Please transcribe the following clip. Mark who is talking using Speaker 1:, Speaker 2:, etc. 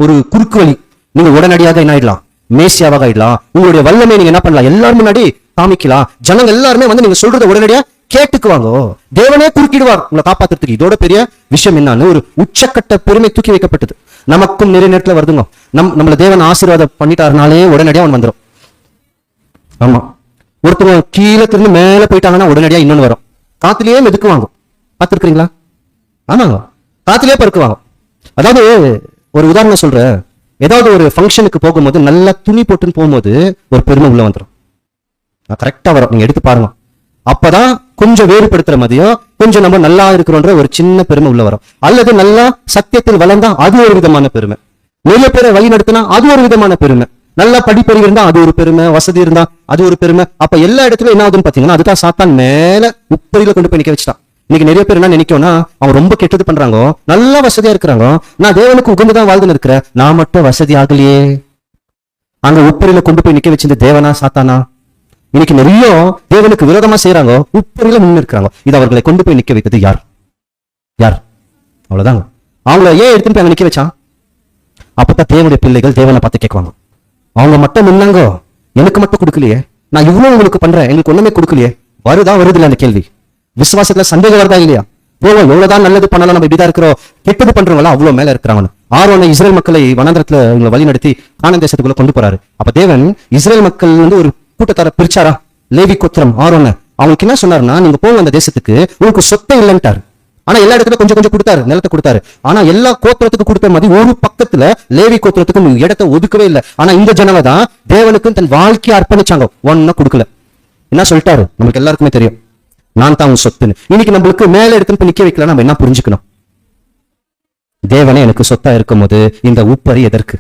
Speaker 1: ஒரு குறுக்கு வழி. நீங்க உடனடியாக என்ன ஆயிடலாம், மேசியாவாக ஆயிடலாம். உங்களுடைய வல்லமை நீங்க என்ன பண்ணலாம், எல்லாரும் முன்னாடி காமிக்கலாம். ஜனங்க எல்லாருமே வந்து நீங்க சொல்றத உடனடியா கேட்டுக்குவாங்க. தேவனே குறுக்கிடுவார் உங்களை காப்பாத்துறதுக்கு. இதோட பெரிய விஷயம் என்னன்னு, ஒரு உச்சக்கட்ட பெருமை தூக்கி வைக்கப்பட்டது. நமக்கும் நிறைய நேரத்துல வருதுங்க. நம்மள தேவன் ஆசீர்வாதம் பண்ணிட்டாருனாலே உடனடியா அவன் வந்துடும். ஆமா, ஒருத்தவங்க கீழே திருந்து மேல போயிட்டாங்கன்னா உடனடியா இன்னொன்னு வரும். காத்துலயே மெதுக்குவாங்க. பார்த்துருக்கீங்களா? ஆமாங்க, காத்துலயே பறக்குவாங்க. அதாவது ஒரு உதாரணம் சொல்றேன். ஏதாவது ஒரு ஃபங்க்ஷனுக்கு போகும்போது நல்லா துணி போட்டுன்னு போகும்போது ஒரு பெருமை உள்ள வந்துடும். கரெக்டா வரும், நீங்க எடுத்து பாருங்க. அப்பதான் கொஞ்சம் வேறுபடுத்துற மாதிரியும் கொஞ்சம் நம்ம நல்லா இருக்கிறோன்ற ஒரு சின்ன பெருமை உள்ள வரும். அல்லது நல்லா சத்தியத்தில் வளர்ந்தா அது ஒரு விதமான பெருமை. நிறைய பேரை வழி நடத்தினா அது ஒரு விதமான பெருமை. நல்லா படிப்பறிவு இருந்தா அது ஒரு பெருமை, வசதி இருந்தா அது ஒரு பெருமை. அப்ப எல்லா இடத்துலயும் என்ன ஆகுதுன்னு பாத்தீங்கன்னா, அதுதான் சாத்தான் மேல உப்பரியில கொண்டு போய் நிக்க வச்சுட்டான். இன்னைக்கு நிறைய பேர் என்ன நினைக்கோன்னா, அவங்க ரொம்ப கெட்டது பண்றாங்க, நல்லா வசதியா இருக்கிறாங்க. நான் தேவனுக்கு உகந்துதான் வாழ்ந்துன்னு இருக்கிறேன், நான் மட்டும் வசதி ஆகலையே. அங்க உப்பரியில கொண்டு போய் நிக்க வச்சிருந்த தேவனா சாத்தானா? இன்னைக்கு நிறைய தேவனுக்கு விரோதமா செய்யறாங்க, உப்பரியில முன்னு இருக்கிறாங்க. இது அவர்களை கொண்டு போய் நிக்க வைத்தது யார்? யார்? அவ்வளவுதாங்க. அவங்கள ஏன் எடுத்துன்னு போய் அங்க நிக்க வச்சான்? அப்பதான் தேவனுடைய பிள்ளைகள் தேவனை பார்த்து கேட்குவாங்க, அவங்க மட்டும் நின்னாங்க, எனக்கு மட்டும் கொடுக்கலையே, நான் இவ்வளவு உங்களுக்கு பண்றேன், எங்களுக்கு ஒண்ணுமே கொடுக்கலையே. வருது இல்ல அந்த கேள்வி? விசுவாசத்துல சந்தேகம் வருதா இல்லையா? போவோம், எவ்வளவுதான் நல்லது பண்ணாலும் நம்ம இப்படிதான் இருக்கிறோம், கெட்டது பண்றவங்களா அவ்வளவு மேல இருக்கிறாங்க. ஆரோனை இஸ்ரேல் மக்களை வனாந்திரத்துல இவங்களை வழி நடத்தி கானான் தேசத்துக்குள்ள கொண்டு போறாரு. அப்ப தேவன் இஸ்ரேல் மக்கள் வந்து ஒரு கூட்டத்தார பிரிச்சாரா, லேவி கோத்திரம் ஆரோனை. அவங்களுக்கு என்ன சொன்னாருன்னா, நீங்க போங்க அந்த தேசத்துக்கு, உங்களுக்கு சொத்தை இல்லைன்ட்டாரு. ஆனா எல்லா இடத்துல கொஞ்சம் கொஞ்சம் கொடுத்தாரு, நிலத்தை கொடுத்தாரு. ஆனா எல்லா கோத்திரத்துக்கு கொடுத்த மாதிரி ஒரு பக்கத்துல லேவி கோத்திரத்துக்கு இடத்தை ஒதுக்கவே இல்லை. ஆனா இந்த ஜனங்க தான் தேவனுக்கு தன் வாழ்க்கையை அர்ப்பணிச்சாங்க, ஒன்னும் கொடுக்கல. என்ன சொல்லிட்டாரு? நமக்கு எல்லாருக்குமே தெரியும், நான் தான் உன் சொத்துன்னு. இன்னைக்கு நம்மளுக்கு மேல எடுத்துன்னு நிக்க வைக்கல, நம்ம என்ன புரிஞ்சுக்கணும்? தேவனே எனக்கு சொத்தா இருக்கும் போது இந்த உப்பரி எதற்கு?